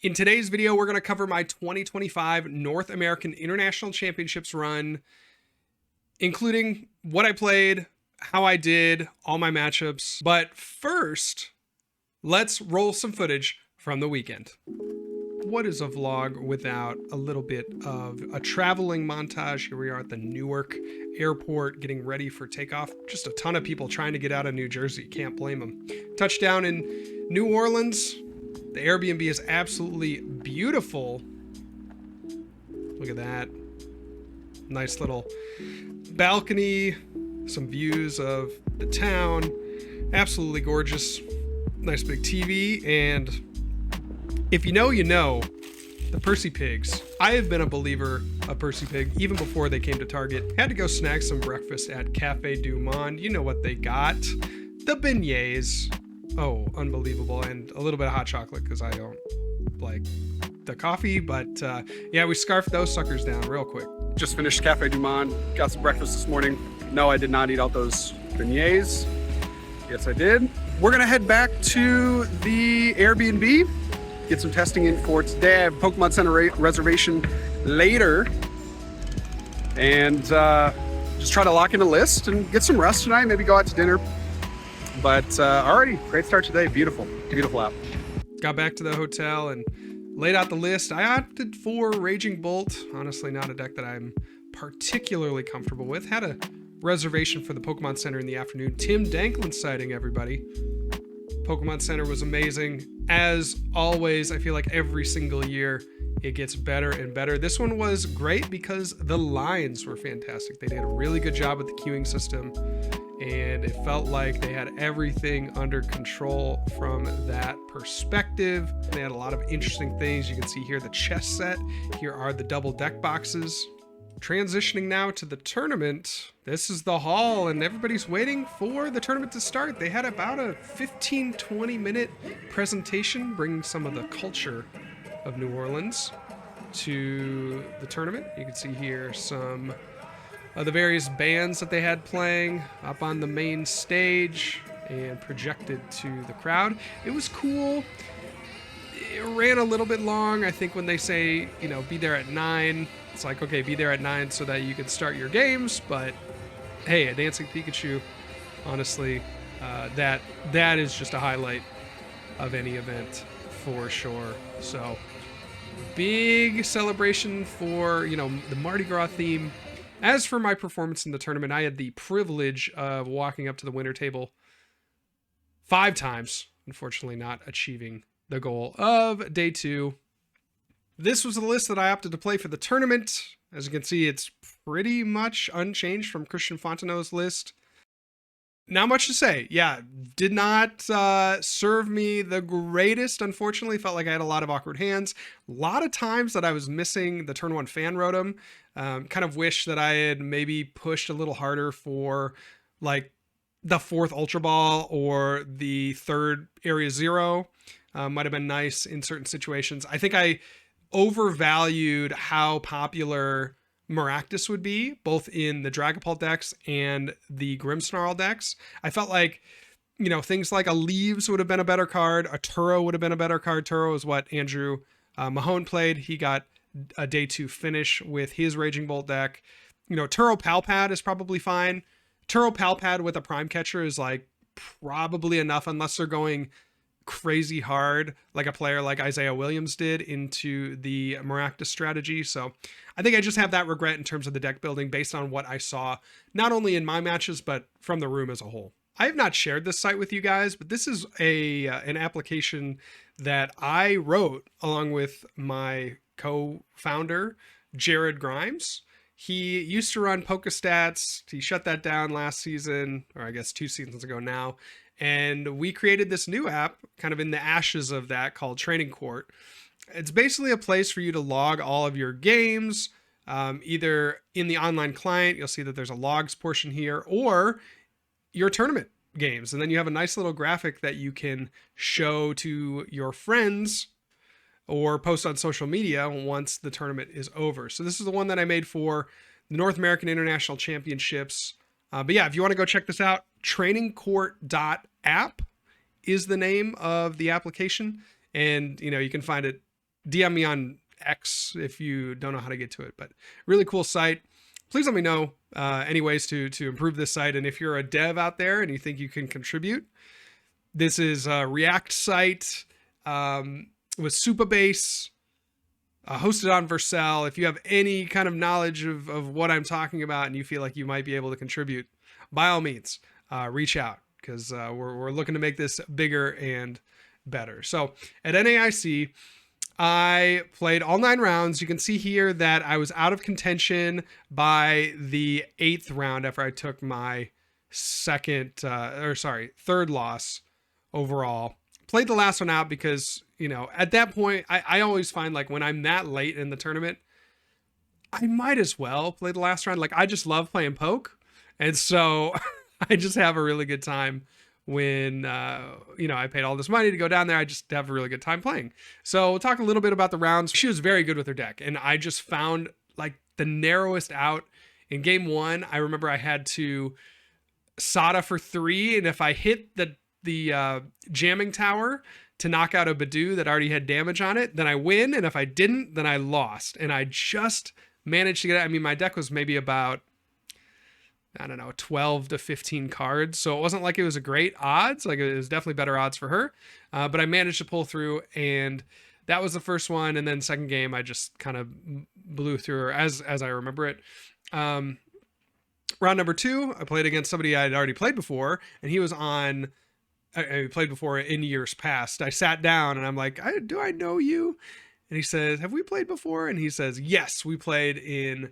In today's video, we're going to cover my 2025 North American International Championships run, including what I played, how I did, all my matchups. But first, let's roll some footage from the weekend. What is a vlog without a little bit of a traveling montage? Here we are at the Newark airport getting ready for takeoff. Just a ton of people trying to get out of New Jersey. Can't blame them. Touchdown in New Orleans. The Airbnb is absolutely beautiful. Look at that. Nice little balcony. Some views of the town. Absolutely gorgeous. Nice big TV. And if you know, you know. The Percy Pigs. I have been a believer of Percy Pig even before they came to Target. Had to go snag some breakfast at Cafe Du Monde. You know what they got. The beignets. Oh, unbelievable. And a little bit of hot chocolate because I don't like the coffee. But yeah, we scarfed those suckers down real quick. Just finished Cafe Du Monde. Got some breakfast this morning. No, I did not eat all those beignets. Yes, I did. We're going to head back to the Airbnb. Get some testing in for today. I have Pokemon Center reservation later. And just try to lock in a list and get some rest tonight. Maybe go out to dinner. But alrighty, great start today. Beautiful, beautiful app. Got back to the hotel and laid out the list. I opted for Raging Bolt. Honestly, not a deck that I'm particularly comfortable with. Had a reservation for the Pokemon Center in the afternoon. Tim Danklin sighting, everybody. Pokemon Center was amazing. As always, I feel like every single year it gets better and better. This one was great because the lines were fantastic. They did a really good job with the queuing system, and it felt like they had everything under control from that perspective. They had a lot of interesting things. You can see here the chess set. Here are the double deck boxes. Transitioning now to the tournament. This is the hall and everybody's waiting for the tournament to start. They had about a 15-20 minute presentation bringing some of the culture of New Orleans to the tournament. You can see here some of the various bands that they had playing up on the main stage and projected to the crowd. It was cool. It ran a little bit long. I think when they say, you know, be there at 9, it's like, okay, be there at 9 so that you can start your games. But hey, a Dancing Pikachu, honestly, that is just a highlight of any event for sure. So big celebration for, you know, the Mardi Gras theme. As for my performance in the tournament, I had the privilege of walking up to the winner table 5 times, unfortunately not achieving the goal of day 2. This was the list that I opted to play for the tournament. As you can see, it's pretty much unchanged from Christian Fontenot's list. Not much to say. Yeah, did not serve me the greatest, unfortunately. Felt like I had a lot of awkward hands. A lot of times that I was missing the turn 1 fan rotom. Kind of wish that I had maybe pushed a little harder for like the 4th Ultra Ball or the 3rd Area 0. Might have been nice in certain situations. I think I overvalued how popular Maractus would be, both in the Dragapult decks and the Grimmsnarl decks. I felt like, you know, things like a Leaves would have been a better card. A Turo would have been a better card. Turo is what Andrew Mahone played. He got a day 2 finish with his Raging Bolt deck. You know, Turo Palpad is probably fine. Turo Palpad with a Prime Catcher is like probably enough unless they're going crazy hard like a player like Isaiah Williams did into the Maractus strategy. So I think I just have that regret in terms of the deck building based on what I saw, not only in my matches, but from the room as a whole. I have not shared this site with you guys, but this is an application that I wrote along with my co-founder, Jared Grimes. He used to run PokeStats. He shut that down last season, or I guess 2 seasons ago now. And we created this new app kind of in the ashes of that called Training Court. It's basically a place for you to log all of your games, either in the online client, you'll see that there's a logs portion here, or your tournament games. And then you have a nice little graphic that you can show to your friends or post on social media once the tournament is over. So this is the one that I made for the North American International Championships. But yeah, if you want to go check this out, trainingcourt.app is the name of the application. And, you know, you can find it DM me on X if you don't know how to get to it. But really cool site. Please let me know any ways to improve this site. And if you're a dev out there and you think you can contribute, this is a React site with Supabase, hosted on Vercel. If you have any kind of knowledge of what I'm talking about and you feel like you might be able to contribute, by all means, reach out, because we're looking to make this bigger and better. So at NAIC, I played all 9 rounds. You can see here that I was out of contention by the 8th round after I took my third loss overall. Played the last one out because, you know, at that point, I always find like when I'm that late in the tournament, I might as well play the last round. Like, I just love playing poke. And so I just have a really good time when, you know, I paid all this money to go down there. I just have a really good time playing. So we'll talk a little bit about the rounds. She was very good with her deck, and I just found like the narrowest out. In game 1, I remember I had to Sada for 3, and if I hit the jamming tower to knock out a Badoo that already had damage on it, then I win, and if I didn't, then I lost. And I just managed to get it. I mean, my deck was maybe about, I don't know, 12 to 15 cards. So it wasn't like it was a great odds. Like, it was definitely better odds for her. But I managed to pull through, and that was the first one. And then second game, I just kind of blew through her as I remember it. Round number 2, I played against somebody I had already played before, and he was on, I played before in years past. I sat down and I'm like, do I know you? And he says, have we played before? And he says, yes, we played in,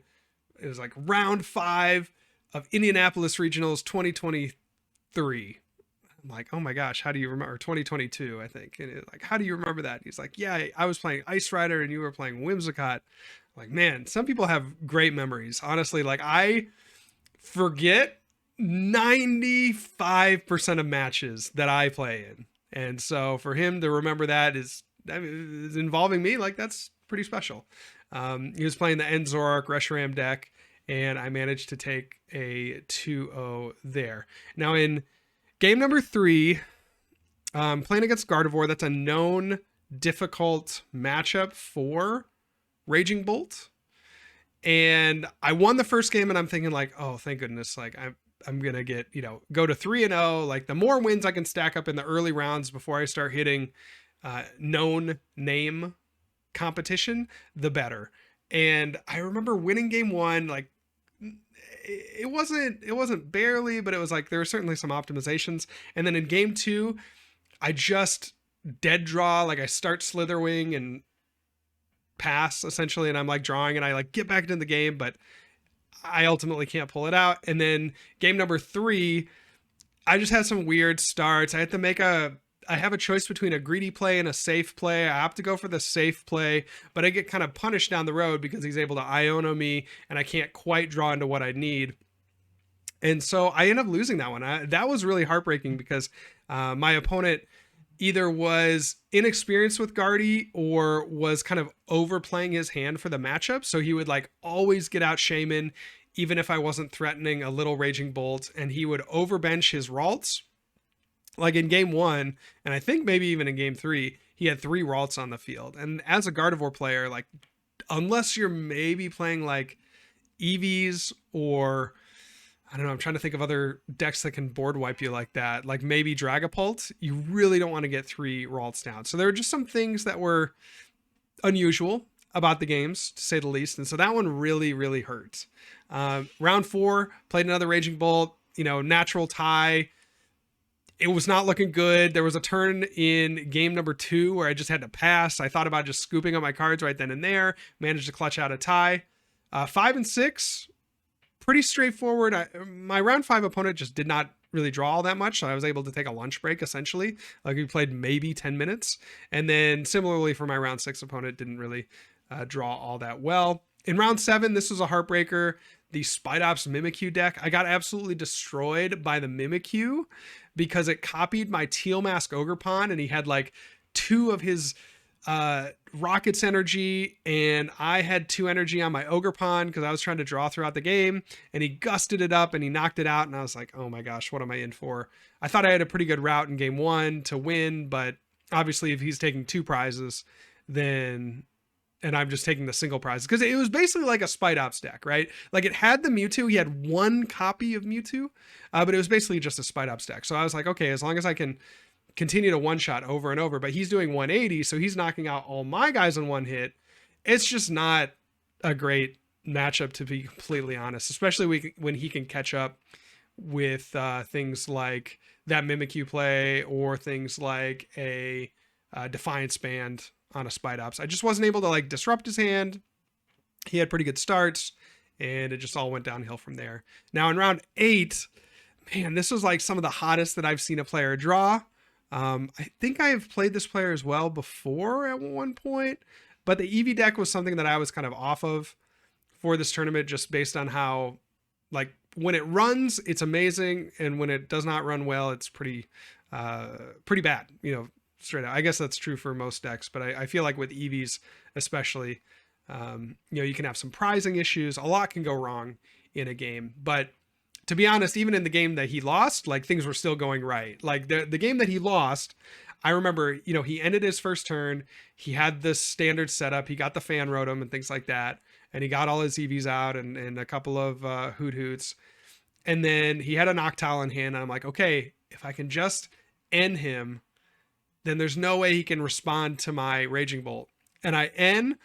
it was like round 5 of Indianapolis Regionals 2023. I'm like, oh my gosh, how do you remember? 2022, I think. And like, how do you remember that? He's like, yeah, I was playing Ice Rider and you were playing Whimsicott. Like, man, some people have great memories. Honestly, like, I forget 95% of matches that I play in. And so for him to remember that is involving me, like, that's pretty special. He was playing the Enzork Reshiram deck, and I managed to take a 2-0 there. Now in game number 3, playing against Gardevoir, that's a known difficult matchup for Raging Bolt. And I won the first game, and I'm thinking like, oh, thank goodness. Like, I'm going to get, you know, go to 3-0. Like, the more wins I can stack up in the early rounds before I start hitting known name competition, the better. And I remember winning game 1, like, it wasn't barely, but it was like, there were certainly some optimizations. And then in game 2, I just dead draw, like, I start Slitherwing and pass essentially, and I'm like drawing, and I like get back into the game, but I ultimately can't pull it out. And then game number 3, I just had some weird starts. I have a choice between a greedy play and a safe play. I have to go for the safe play, but I get kind of punished down the road because he's able to Iono me, and I can't quite draw into what I need. And so I end up losing that one. That was really heartbreaking because my opponent either was inexperienced with Guardy or was kind of overplaying his hand for the matchup. So he would like always get out Shaman, even if I wasn't threatening a little Raging Bolt, and he would overbench his Ralts. Like in game 1, and I think maybe even in game 3, he had 3 Ralts on the field. And as a Gardevoir player, like, unless you're maybe playing like Eevees or, I don't know, I'm trying to think of other decks that can board wipe you like that, like maybe Dragapult, you really don't want to get 3 Ralts down. So there were just some things that were unusual about the games, to say the least. And so that one really, really hurt. Round 4, played another Raging Bolt, you know, natural tie. It was not looking good. There was a turn in game number 2 where I just had to pass. I thought about just scooping up my cards right then and there, managed to clutch out a tie. 5 and 6, pretty straightforward. My round 5 opponent just did not really draw all that much, so I was able to take a lunch break essentially. Like, we played maybe 10 minutes. And then similarly for my round 6 opponent, didn't really draw all that well. In round 7, this was a heartbreaker. The Spidops Mimikyu deck, I got absolutely destroyed by the Mimikyu because it copied my Teal Mask Ogerpon, and he had like 2 of his Rockets energy, and I had 2 energy on my Ogerpon because I was trying to draw throughout the game, and he gusted it up and he knocked it out, and I was like, oh my gosh, what am I in for? I thought I had a pretty good route in game 1 to win, but obviously if he's taking 2 prizes, then, and I'm just taking the single prize, because it was basically like a Spite Ops deck, right? Like it had the Mewtwo, he had one copy of Mewtwo, but it was basically just a Spite Ops deck. So I was like, okay, as long as I can continue to one shot over and over, but he's doing 180, so he's knocking out all my guys in one hit. It's just not a great matchup, to be completely honest, especially when he can catch up with things like that Mimikyu play, or things like a Defiance Band on a Spite Ops. I just wasn't able to like disrupt his hand. He had pretty good starts, and it just all went downhill from there. Now in round 8, man, this was like some of the hottest that I've seen a player draw. I think I have played this player as well before at one point, but the Eevee deck was something that I was kind of off of for this tournament, just based on how, like, when it runs, it's amazing, and when it does not run well, it's pretty bad, straight out. I guess that's true for most decks, but I feel like with Eevees especially, you can have some prizing issues. A lot can go wrong in a game, but to be honest, even in the game that he lost, like, things were still going right. Like the game that he lost, I remember, he ended his first turn. He had this standard setup. He got the Fan Rotom and things like that, and he got all his Eevees out and a couple of Hoot Hoots. And then he had a Noctowl in hand, and I'm like, okay, if I can just end him, then there's no way he can respond to my Raging Bolt. And I end,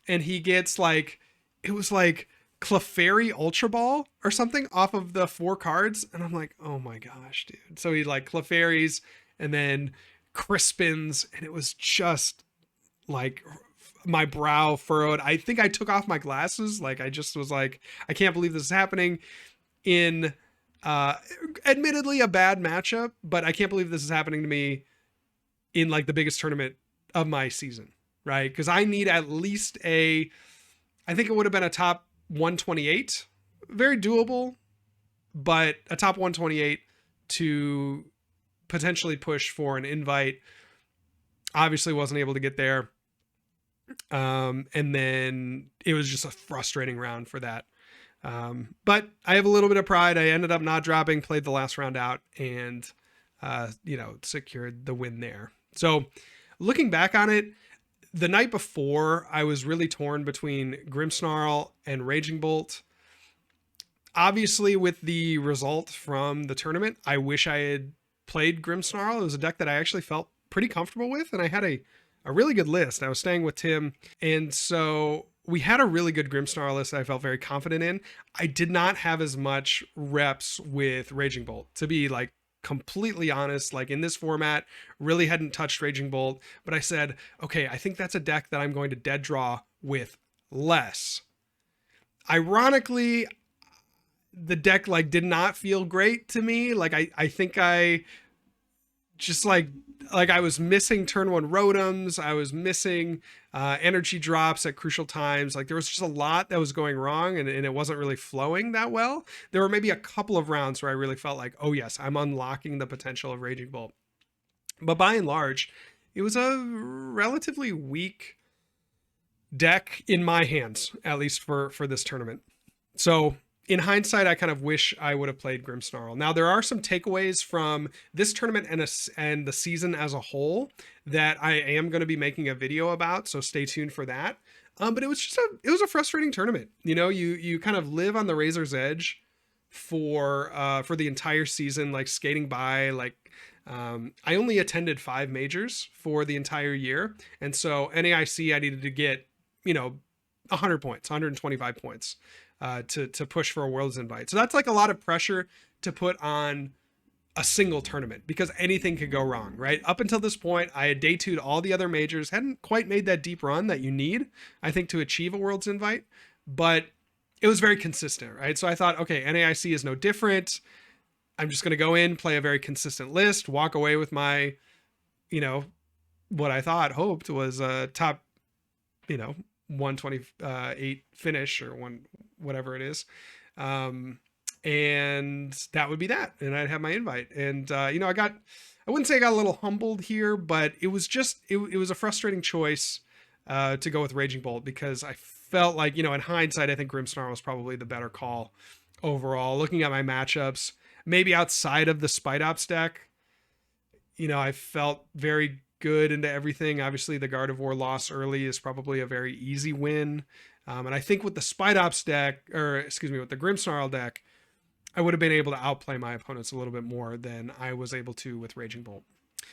and he gets like, it was like Clefairy Ultra Ball or something off of the 4 cards. And I'm like, oh my gosh, dude. So he like Clefairies and then Crispins, and it was just like my brow furrowed. I think I took off my glasses. Like, I just was like, I can't believe this is happening in admittedly a bad matchup, but I can't believe this is happening to me in like the biggest tournament of my season, right? Because I need at least I think it would have been a top 128, very doable, but a top 128 to potentially push for an invite. Obviously wasn't able to get there. And then it was just a frustrating round for that. But I have a little bit of pride. I ended up not dropping, played the last round out, and, secured the win there. So looking back on it, the night before, I was really torn between Grimmsnarl and Raging Bolt. Obviously, with the result from the tournament, I wish I had played Grimmsnarl. It was a deck that I actually felt pretty comfortable with, and I had a really good list. I was staying with Tim, and so we had a really good Grimmsnarl list that I felt very confident in. I did not have as much reps with Raging Bolt, to be like completely honest. Like in this format, really hadn't touched Raging Bolt, but I said, okay, I think that's a deck that I'm going to dead draw with less. Ironically, the deck like did not feel great to me. Like I think I just like I was missing turn 1 Rotoms. I was missing energy drops at crucial times. Like there was just a lot that was going wrong, and it wasn't really flowing that well. There were maybe a couple of rounds where I really felt like, oh yes, I'm unlocking the potential of Raging Bolt. But by and large, it was a relatively weak deck in my hands, at least for this tournament. So in hindsight, I kind of wish I would have played Grimmsnarl. Now, there are some takeaways from this tournament and the season as a whole that I am going to be making a video about, so stay tuned for that. But it was just a frustrating tournament. You kind of live on the razor's edge for the entire season, like skating by. Like I only attended 5 majors for the entire year, and so NAIC I needed to get 100 points, 125 points. To push for a Worlds invite. So that's like a lot of pressure to put on a single tournament, because anything could go wrong, right? Up until this point, I had day 2'd all the other majors, hadn't quite made that deep run that you need, I think, to achieve a Worlds invite, but it was very consistent, right? So I thought, okay, NAIC is no different. I'm just going to go in, play a very consistent list, walk away with my, what I hoped was a top, 128 finish, or whatever it is. And that would be that. And I'd have my invite. And, I wouldn't say I got a little humbled here, but it was just, it was a frustrating choice to go with Raging Bolt, because I felt like, in hindsight, I think Grimmsnarl was probably the better call overall. Looking at my matchups, maybe outside of the Spite Ops deck, I felt very good into everything. Obviously, the Gardevoir loss early is probably a very easy win. And I think with the Spidops deck, or excuse me, with the Grimmsnarl deck, I would have been able to outplay my opponents a little bit more than I was able to with Raging Bolt.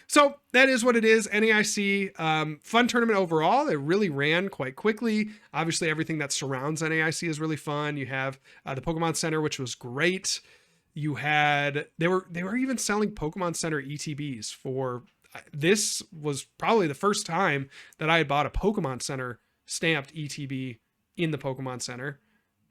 So that is what it is. NAIC, fun tournament overall. It really ran quite quickly. Obviously, everything that surrounds NAIC is really fun. You have the Pokemon Center, which was great. You had they were even selling Pokemon Center ETBs for. This was probably the first time that I had bought a Pokemon Center stamped ETB in the Pokemon Center.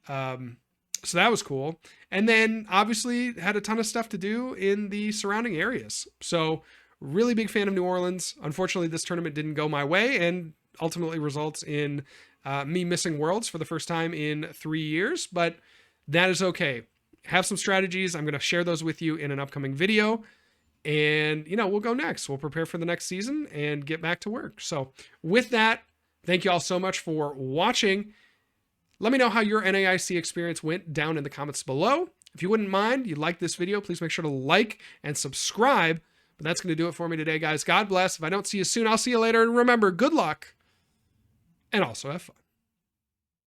So that was cool. And then obviously had a ton of stuff to do in the surrounding areas. So really big fan of New Orleans. Unfortunately, this tournament didn't go my way and ultimately results in me missing Worlds for the first time in 3 years, but that is okay. Have some strategies. I'm going to share those with you in an upcoming video. And, we'll go next. We'll prepare for the next season and get back to work. So with that, thank you all so much for watching. Let me know how your NAIC experience went down in the comments below. If you wouldn't mind, you like this video, please make sure to like and subscribe. But that's going to do it for me today, guys. God bless. If I don't see you soon, I'll see you later. And remember, good luck and also have fun.